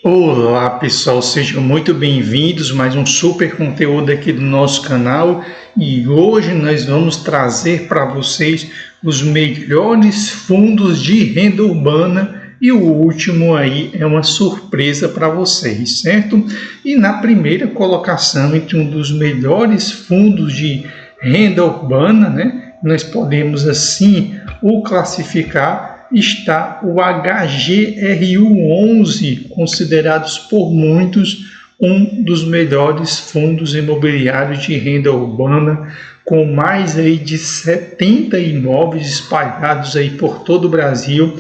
Olá pessoal, sejam muito bem-vindos a mais um super conteúdo aqui do nosso canal e hoje nós vamos trazer para vocês os melhores fundos de renda urbana e o último aí é uma surpresa para vocês, certo? E na primeira colocação entre um dos melhores fundos de renda urbana, né, nós podemos assim o classificar, está o HGRU11, considerados por muitos um dos melhores fundos imobiliários de renda urbana, com mais aí de 70 imóveis espalhados aí por todo o Brasil,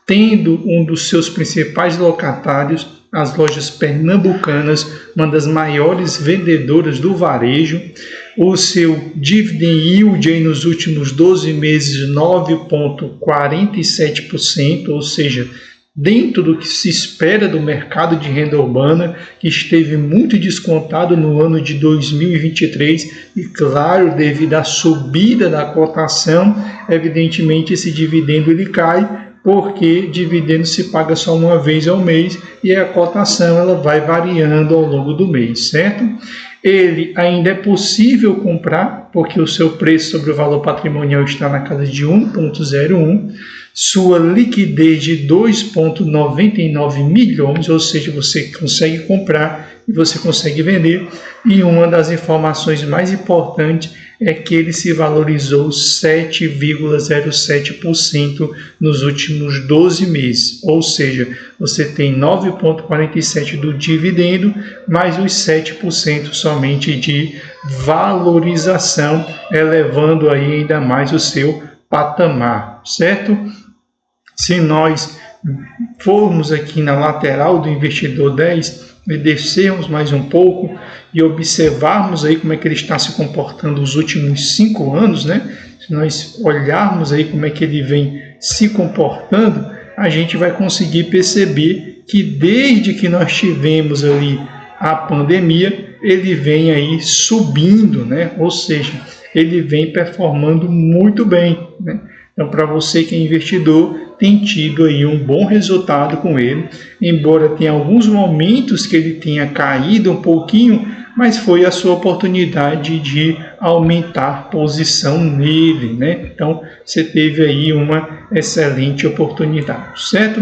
tendo um dos seus principais locatários as lojas pernambucanas, uma das maiores vendedoras do varejo. O seu dividend yield aí nos últimos 12 meses 9,47%, ou seja, dentro do que se espera do mercado de renda urbana, que esteve muito descontado no ano de 2023 e, claro, devido à subida da cotação, evidentemente esse dividendo ele cai, porque dividendo se paga só uma vez ao mês e a cotação ela vai variando ao longo do mês, certo? Ele ainda é possível comprar, porque o seu preço sobre o valor patrimonial está na casa de 1,01, sua liquidez de 2,99 milhões, ou seja, você consegue comprar e você consegue vender. E uma das informações mais importantes é que ele se valorizou 7,07% nos últimos 12 meses, ou seja, você tem 9,47% do dividendo, mais os 7% somente de valorização, elevando aí ainda mais o seu patamar, certo? Se nós formos aqui na lateral do investidor 10 e descermos mais um pouco e observarmos aí como é que ele está se comportando nos últimos 5 anos, né? Se nós olharmos aí como é que ele vem se comportando, a gente vai conseguir perceber que desde que nós tivemos ali a pandemia, ele vem aí subindo, né? Ou seja, ele vem performando muito bem, né? Então, para você que é investidor, tem tido aí um bom resultado com ele, embora tenha alguns momentos que ele tenha caído um pouquinho, mas foi a sua oportunidade de aumentar posição nele, né? Então, você teve aí uma excelente oportunidade, certo?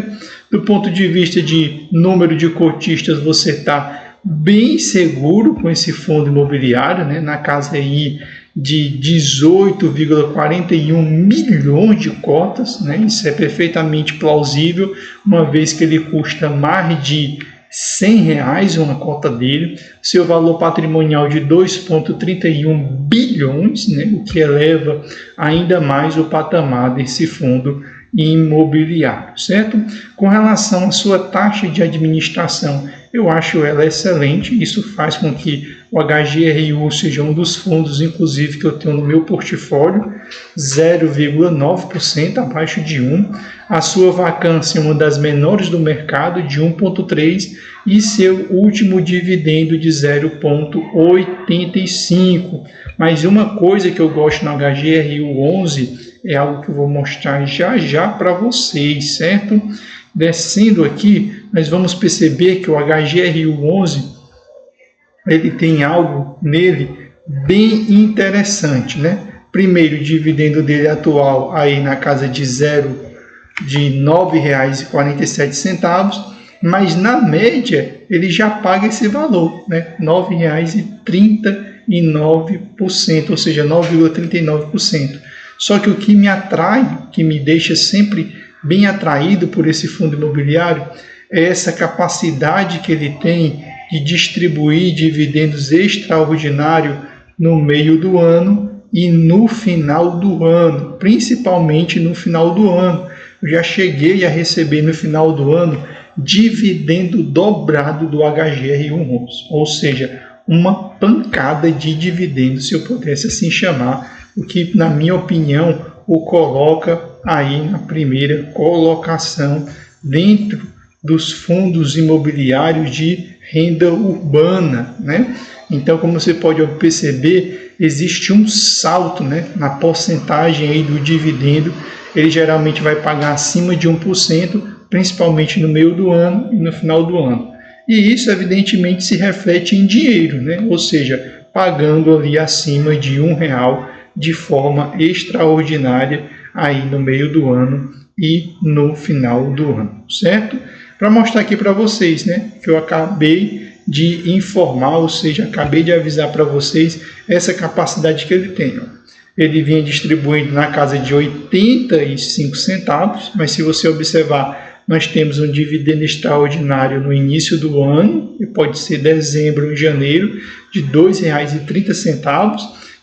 Do ponto de vista de número de cotistas, você está bem seguro com esse fundo imobiliário, né? Na casa aí de 18,41 milhões de cotas, né? Isso é perfeitamente plausível, uma vez que ele custa mais de R$100 uma cota dele, seu valor patrimonial de 2,31 bilhões, né? O que eleva ainda mais o patamar desse fundo imobiliário, certo? Com relação à sua taxa de administração, eu acho ela excelente. Isso faz com que o HGRU seja um dos fundos, inclusive, que eu tenho no meu portfólio, 0,9%, abaixo de 1%. A sua vacância é uma das menores do mercado, de 1,3%, e seu último dividendo de 0,85%. Mas uma coisa que eu gosto no HGRU 11 é algo que eu vou mostrar já para vocês, certo? Descendo aqui, nós vamos perceber que o HGRU 11 ele tem algo nele bem interessante, né? Primeiro, o dividendo dele atual aí na casa de R$ 9,47, mas na média ele já paga esse valor, né? R$ 9,39, ou seja, 9,39%. Só que o que me atrai, que me deixa sempre bem atraído por esse fundo imobiliário, é essa capacidade que ele tem de distribuir dividendos extraordinários no meio do ano e no final do ano, principalmente no final do ano. Eu já cheguei a receber no final do ano dividendo dobrado do HGRU11, ou seja, uma pancada de dividendos, se eu pudesse assim chamar, o que, na minha opinião, o coloca aí na primeira colocação dentro dos fundos imobiliários de renda urbana, né? Então, como você pode perceber, existe um salto, né, na porcentagem aí do dividendo. Ele geralmente vai pagar acima de 1%, principalmente no meio do ano e no final do ano. E isso, evidentemente, se reflete em dinheiro, né? Ou seja, pagando ali acima de R$ 1 de forma extraordinária aí no meio do ano e no final do ano, certo? Para mostrar aqui para vocês, né, que eu acabei de informar, ou seja, acabei de avisar para vocês essa capacidade que ele tem. Ó. Ele vinha distribuindo na casa de 85 centavos, mas se você observar, nós temos um dividendo extraordinário no início do ano, e pode ser dezembro ou janeiro, de R$ 2,30,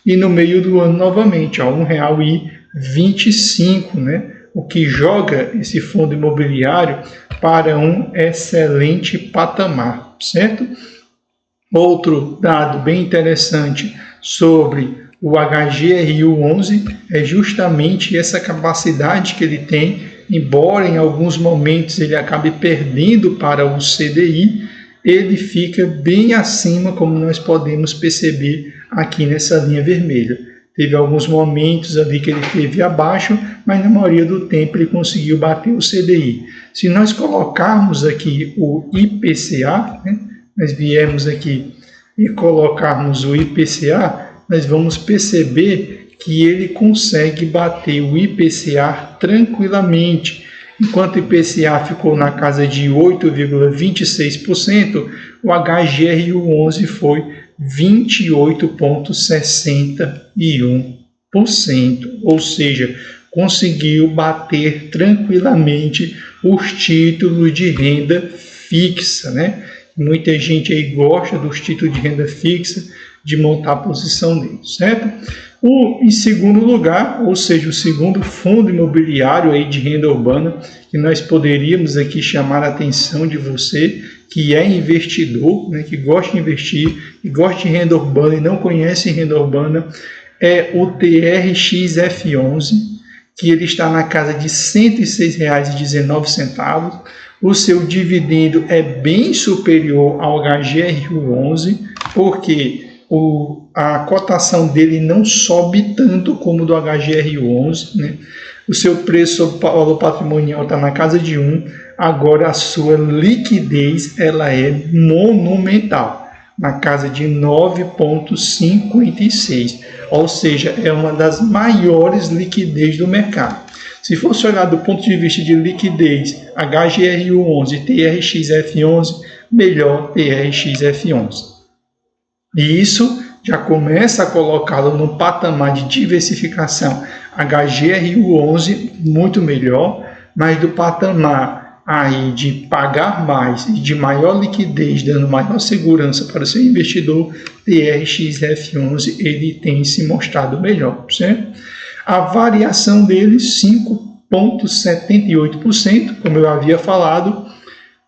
e no meio do ano novamente, R$ 1,25, né? O que joga esse fundo imobiliário para um excelente patamar, certo? Outro dado bem interessante sobre o HGRU11 é justamente essa capacidade que ele tem, embora em alguns momentos ele acabe perdendo para o CDI, ele fica bem acima, como nós podemos perceber aqui nessa linha vermelha. Teve alguns momentos ali que ele esteve abaixo, mas na maioria do tempo ele conseguiu bater o CDI. Se nós colocarmos aqui o IPCA, né, nós viermos aqui e colocarmos o IPCA, nós vamos perceber que ele consegue bater o IPCA tranquilamente. Enquanto o IPCA ficou na casa de 8,26%, o HGRU11 foi 28,61%, ou seja, conseguiu bater tranquilamente os títulos de renda fixa, né? Muita gente aí gosta dos títulos de renda fixa, de montar a posição deles, certo? Em segundo lugar, ou seja, o segundo fundo imobiliário aí de renda urbana, que nós poderíamos aqui chamar a atenção de você, que é investidor, né, que gosta de investir, que gosta de renda urbana e não conhece renda urbana, é o TRXF11, que ele está na casa de R$ 106,19. O seu dividendo é bem superior ao HGRU11, porque a cotação dele não sobe tanto como o do HGRU11, né? O seu preço sobre valor patrimonial está na casa de 1, agora a sua liquidez ela é monumental, na casa de 9,56, ou seja, é uma das maiores liquidez do mercado. Se fosse olhar do ponto de vista de liquidez, HGRU11 e TRXF11, melhor TRXF11. E isso já começa a colocá-lo no patamar de diversificação HGRU11 muito melhor, mas do patamar aí de pagar mais e de maior liquidez, dando maior segurança para o seu investidor, TRXF11 ele tem se mostrado melhor, certo? A variação dele 5,78%, como eu havia falado.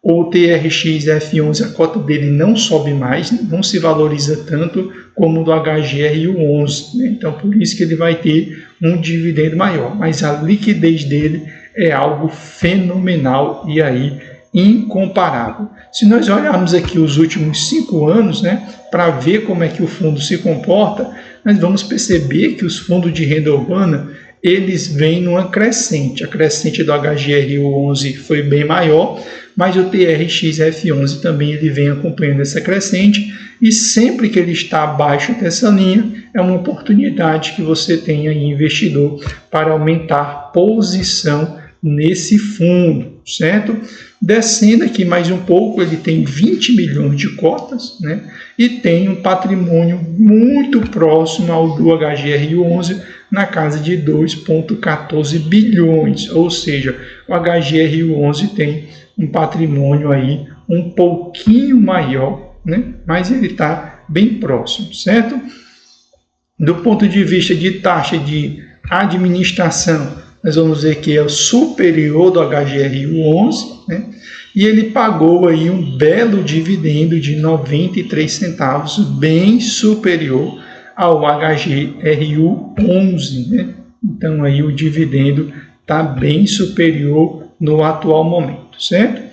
O TRXF11, a cota dele não sobe mais, não se valoriza tanto como o do HGRU11, né? Então, por isso que ele vai ter um dividendo maior. Mas a liquidez dele é algo fenomenal e aí incomparável. Se nós olharmos aqui os últimos 5 anos, né, para ver como é que o fundo se comporta, nós vamos perceber que os fundos de renda urbana eles vêm numa crescente. A crescente do HGRU11 foi bem maior, mas o TRXF11 também ele vem acompanhando essa crescente, e sempre que ele está abaixo dessa linha, é uma oportunidade que você tem aí, investidor, para aumentar posição nesse fundo, certo? Descendo aqui mais um pouco, ele tem 20 milhões de cotas, né? E tem um patrimônio muito próximo ao do HGRU11, na casa de 2,14 bilhões, ou seja, o HGRU11 tem um patrimônio aí um pouquinho maior, né? Mas ele está bem próximo, certo? Do ponto de vista de taxa de administração, nós vamos ver que é o superior do HGRU11, né? E ele pagou aí um belo dividendo de 93 centavos, bem superior ao HGRU11, né? Então aí o dividendo está bem superior no atual momento, certo?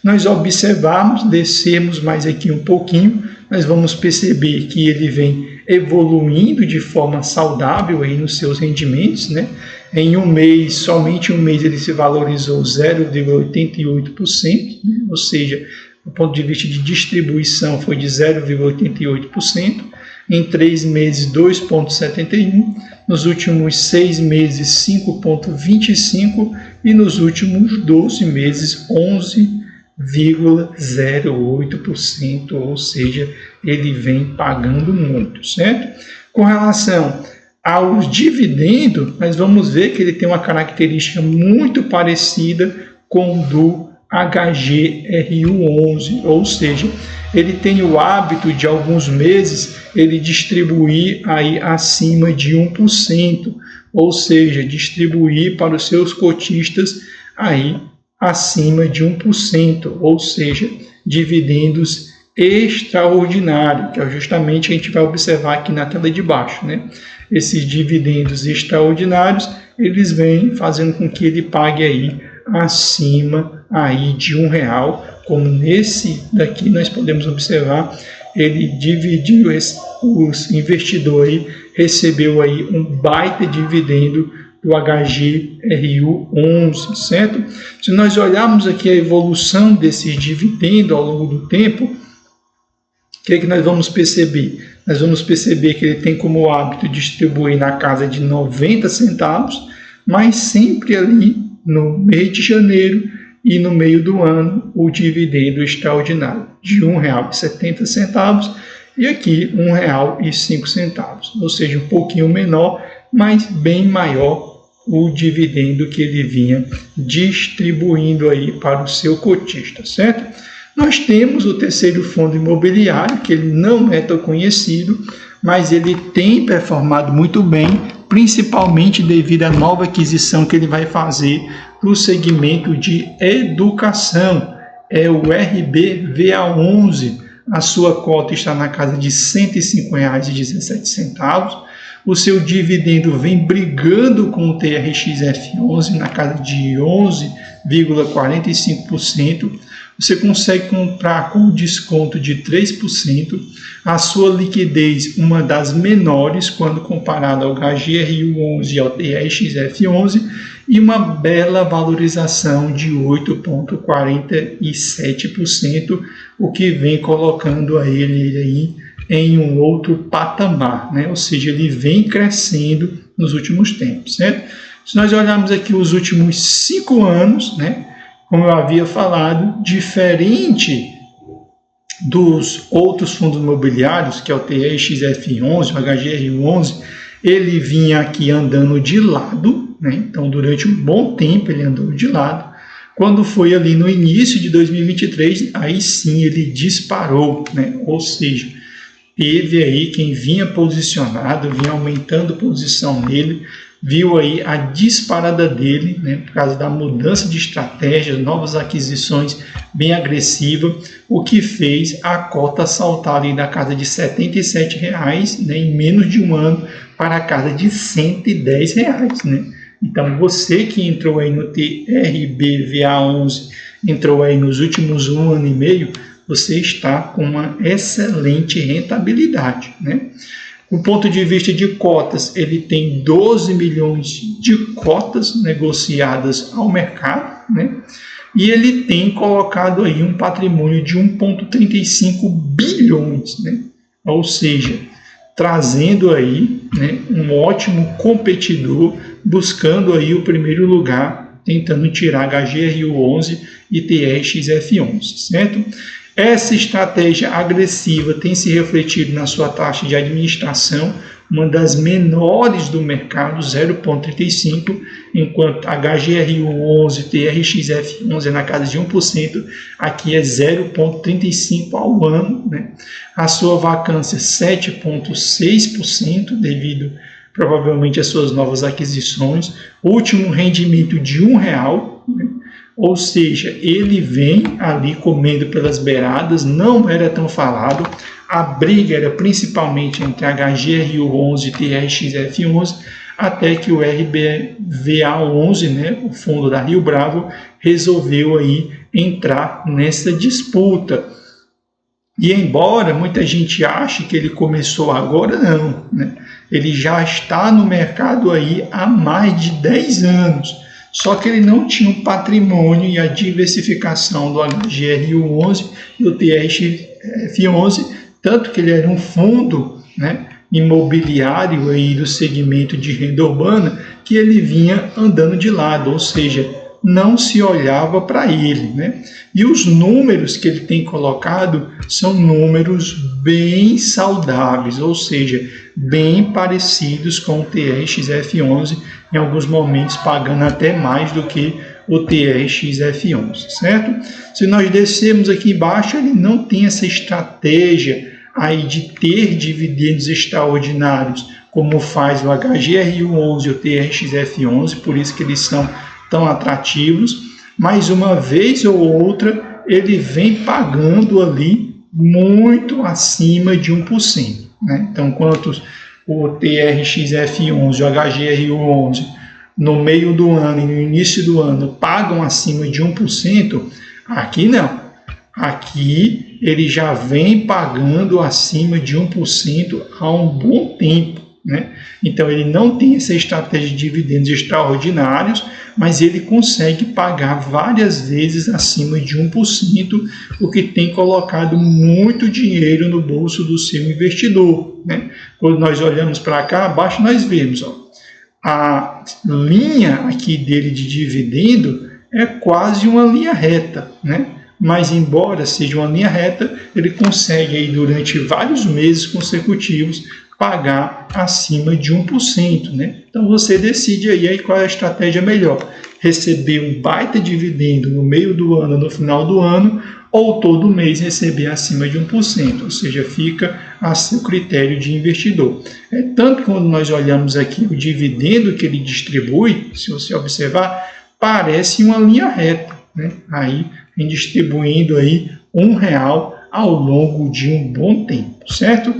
Nós observarmos, descermos mais aqui um pouquinho, nós vamos perceber que ele vem evoluindo de forma saudável aí nos seus rendimentos, né? Em um mês, somente um mês, ele se valorizou 0,88%, né? Ou seja, do ponto de vista de distribuição foi de 0,88%, em 3 meses 2,71%, nos últimos 6 meses 5,25% e nos últimos 12 meses 11,08%, ou seja, ele vem pagando muito, certo? Com relação aos dividendos, nós vamos ver que ele tem uma característica muito parecida com o do HGRU11, ou seja, ele tem o hábito de alguns meses ele distribuir aí acima de 1%, ou seja, distribuir para os seus cotistas aí acima de 1%, ou seja, dividendos extraordinários, que é justamente o que a gente vai observar aqui na tela de baixo, né? Esses dividendos extraordinários, eles vêm fazendo com que ele pague aí acima aí de R$1, como nesse daqui nós podemos observar, ele dividiu, os investidores recebeu aí um baita dividendo do HGRU11, certo? Se nós olharmos aqui a evolução desse dividendo ao longo do tempo, o que é que nós vamos perceber? Nós vamos perceber que ele tem como hábito distribuir na casa de 90 centavos, mas sempre ali no mês de janeiro e no meio do ano o dividendo extraordinário de R$1,70 e aqui R$1,05, ou seja, um pouquinho menor, mas bem maior o dividendo que ele vinha distribuindo aí para o seu cotista, certo? Nós temos o terceiro fundo imobiliário, que ele não é tão conhecido, mas ele tem performado muito bem, principalmente devido à nova aquisição que ele vai fazer para o segmento de educação. É o RBVA11, a sua cota está na casa de R$ 105,17. O seu dividendo vem brigando com o TRXF11 na casa de 11,45%. Você consegue comprar com desconto de 3%, a sua liquidez uma das menores quando comparada ao HGRU11 e ao TRXF11 e uma bela valorização de 8,47%, o que vem colocando a ele aí em um outro patamar, né? Ou seja, ele vem crescendo nos últimos tempos, certo? Se nós olharmos aqui os últimos 5 anos, né? Como eu havia falado, diferente dos outros fundos imobiliários, que é o TRXF11, o HGR11, ele vinha aqui andando de lado, né? Então durante um bom tempo ele andou de lado. Quando foi ali no início de 2023, aí sim ele disparou, né? Ou seja, teve aí quem vinha posicionado, vinha aumentando posição nele, viu aí a disparada dele, né, por causa da mudança de estratégia, novas aquisições bem agressiva, o que fez a cota saltar ali da casa de R$ 77,00, né, em menos de um ano para a casa de R$ 110,00, né? Então você que entrou aí no TRBVA11, entrou aí nos últimos 1 ano e meio, você está com uma excelente rentabilidade, né? Do ponto de vista de cotas, ele tem 12 milhões de cotas negociadas ao mercado, né? E ele tem colocado aí um patrimônio de 1,35 bilhões, né? Ou seja, trazendo aí, né, um ótimo competidor, buscando aí o primeiro lugar, tentando tirar HGRU11 e TRXF11, certo? Essa estratégia agressiva tem se refletido na sua taxa de administração, uma das menores do mercado, 0,35%, enquanto HGRU11 e TRXF11 é na casa de 1%, aqui é 0,35% ao ano, né? A sua vacância 7,6%, devido provavelmente às suas novas aquisições, último rendimento de R$1, né? Ou seja, ele vem ali comendo pelas beiradas, não era tão falado, a briga era principalmente entre HGRU11 e TRXF11, até que o RBVA11, né, o fundo da Rio Bravo, resolveu aí entrar nessa disputa. E embora muita gente ache que ele começou agora, não, né? Ele já está no mercado aí há mais de 10 anos. Só que ele não tinha o patrimônio e a diversificação do HGRU11 e o TRXF11, tanto que ele era um fundo, né, imobiliário aí do segmento de renda urbana, que ele vinha andando de lado, ou seja, não se olhava para ele, né? E os números que ele tem colocado são números bem saudáveis, ou seja, bem parecidos com o TRXF11, em alguns momentos pagando até mais do que o TRXF11, certo? Se nós descermos aqui embaixo, ele não tem essa estratégia aí de ter dividendos extraordinários, como faz o HGRU11 e o TRXF11, por isso que eles são tão atrativos, mas uma vez ou outra ele vem pagando ali muito acima de 1%. Né? Então, enquanto o TRXF11 e o HGRU11 no meio do ano e no início do ano pagam acima de 1%, aqui não. Aqui ele já vem pagando acima de 1% há um bom tempo. Né? Então ele não tem essa estratégia de dividendos extraordinários, mas ele consegue pagar várias vezes acima de 1%, o que tem colocado muito dinheiro no bolso do seu investidor. Né? Quando nós olhamos para cá, abaixo nós vemos a linha aqui dele de dividendo é quase uma linha reta, né? Mas embora seja uma linha reta, ele consegue aí durante vários meses consecutivos pagar acima de 1%, né? Então você decide aí qual é a estratégia melhor, receber um baita dividendo no meio do ano, no final do ano, ou todo mês receber acima de 1%, ou seja, fica a seu critério de investidor. Tanto que quando nós olhamos aqui o dividendo que ele distribui, se você observar, parece uma linha reta, né? Aí vem distribuindo aí R$1 ao longo de um bom tempo, certo?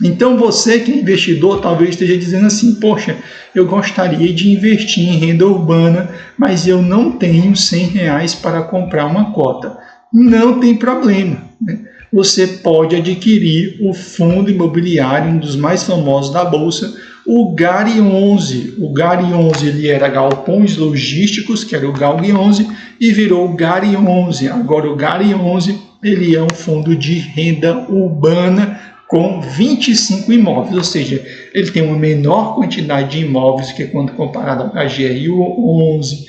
Então você que é investidor talvez esteja dizendo assim, poxa, eu gostaria de investir em renda urbana, mas eu não tenho R$100 para comprar uma cota. Não tem problema, né? Você pode adquirir o fundo imobiliário, um dos mais famosos da Bolsa, o GARI11. O GARI11 ele era Galpões Logísticos, que era o GALG11, e virou o GARI11. Agora o GARI11 ele é um fundo de renda urbana com 25 imóveis, ou seja, ele tem uma menor quantidade de imóveis que quando comparado ao HGRU11,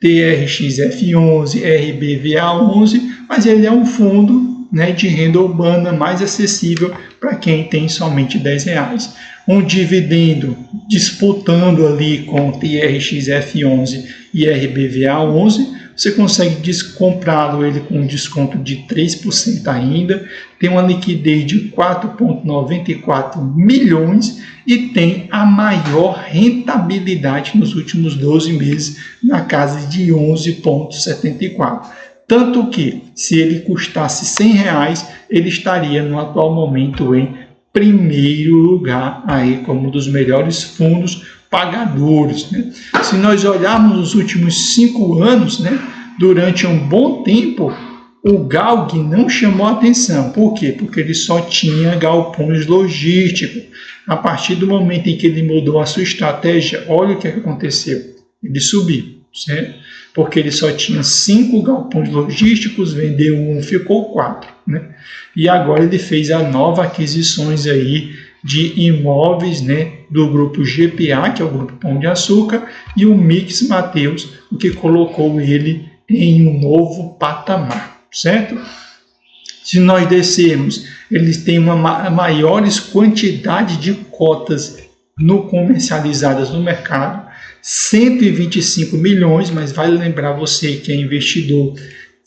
TRXF11, RBVA11, mas ele é um fundo, né, de renda urbana mais acessível para quem tem somente R$10. Um dividendo disputando ali com TRXF11 e RBVA11, você consegue comprá-lo ele com um desconto de 3% ainda, tem uma liquidez de 4,94 milhões e tem a maior rentabilidade nos últimos 12 meses, na casa de 11,74. Tanto que, se ele custasse R$100, ele estaria no atual momento em primeiro lugar aí como um dos melhores fundos pagadores, né? Se nós olharmos os últimos 5 anos, né, durante um bom tempo, o GALG não chamou atenção. Por quê? Porque ele só tinha galpões logísticos. A partir do momento em que ele mudou a sua estratégia, olha o que aconteceu. Ele subiu, certo? Porque ele só tinha 5 galpões logísticos, vendeu 1, ficou 4, né? E agora ele fez a nova aquisições aí de imóveis, né, do grupo GPA, que é o grupo Pão de Açúcar, e o Mix Mateus, o que colocou ele em um novo patamar, certo? Se nós descermos, eles têm uma maiores quantidade de cotas comercializadas no mercado, 125 milhões, mas vale lembrar você que é investidor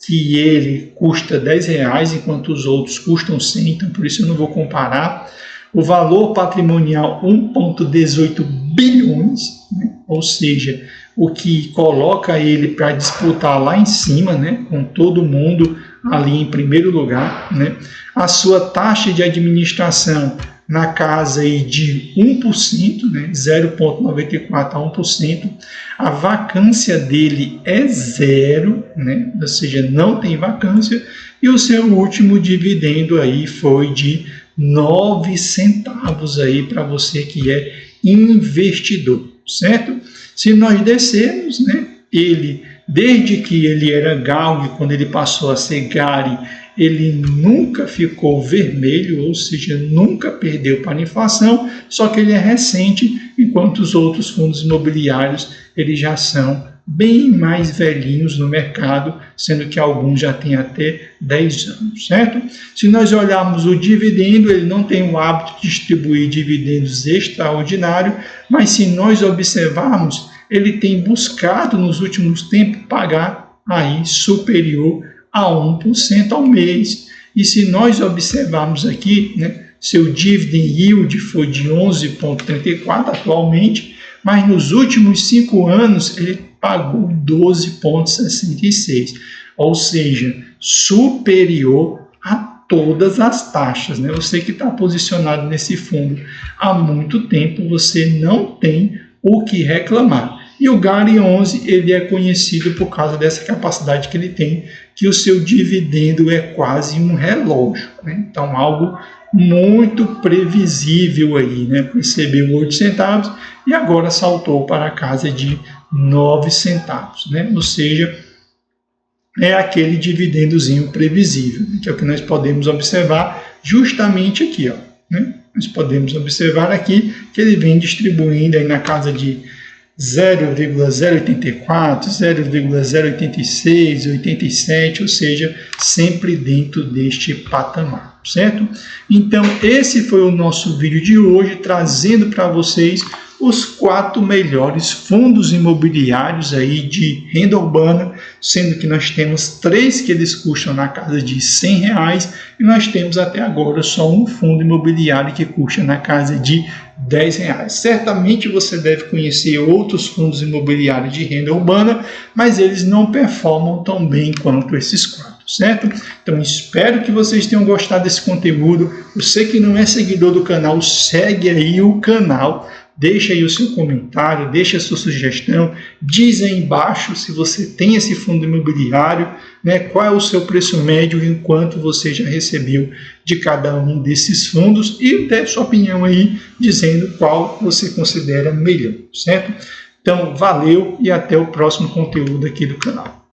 que ele custa R$10, enquanto os outros custam 100, então por isso eu não vou comparar. O valor patrimonial 1,18 bilhões, né? Ou seja, o que coloca ele para disputar lá em cima, né? Com todo mundo ali em primeiro lugar, né? A sua taxa de administração na casa aí de 1%, né? 0,94 a 1%. A vacância dele é 0, né? Ou seja, não tem vacância. E o seu último dividendo aí foi de 9 centavos aí para você que é investidor, certo? Se nós descermos, né, ele, desde que ele era GALG, quando ele passou a ser GARI, ele nunca ficou vermelho, ou seja, nunca perdeu para a inflação, só que ele é recente, enquanto os outros fundos imobiliários eles já são bem mais velhinhos no mercado, sendo que alguns já têm até 10 anos, certo? Se nós olharmos o dividendo, ele não tem o hábito de distribuir dividendos extraordinários, mas se nós observarmos, ele tem buscado nos últimos tempos pagar aí superior a 1% ao mês. E se nós observarmos aqui, né, seu dividend yield foi de 11,34 atualmente, mas nos últimos 5 anos ele pagou 12,66, ou seja, superior a todas as taxas, né? Você que está posicionado nesse fundo há muito tempo, você não tem o que reclamar. E o GARI 11 ele é conhecido por causa dessa capacidade que ele tem, que o seu dividendo é quase um relógio, né? Então algo muito previsível aí, né? Recebeu 8 centavos e agora saltou para a casa de 9 centavos, né? Ou seja, é aquele dividendozinho previsível, né? Que é o que nós podemos observar justamente aqui, ó, né? Nós podemos observar aqui que ele vem distribuindo aí na casa de 0,084, 0,086, 87, ou seja, sempre dentro deste patamar, certo? Então, esse foi o nosso vídeo de hoje, trazendo para vocês os 4 melhores fundos imobiliários aí de renda urbana, sendo que nós temos 3 que eles custam na casa de R$100 e nós temos até agora só um fundo imobiliário que custa na casa de R$10. Certamente você deve conhecer outros fundos imobiliários de renda urbana, mas eles não performam tão bem quanto esses 4. Certo? Então espero que vocês tenham gostado desse conteúdo. Você que não é seguidor do canal, segue aí o canal, deixa aí o seu comentário, deixa a sua sugestão, diz aí embaixo se você tem esse fundo imobiliário, né, qual é o seu preço médio e quanto você já recebeu de cada um desses fundos e dê sua opinião aí dizendo qual você considera melhor, certo? Então valeu e até o próximo conteúdo aqui do canal.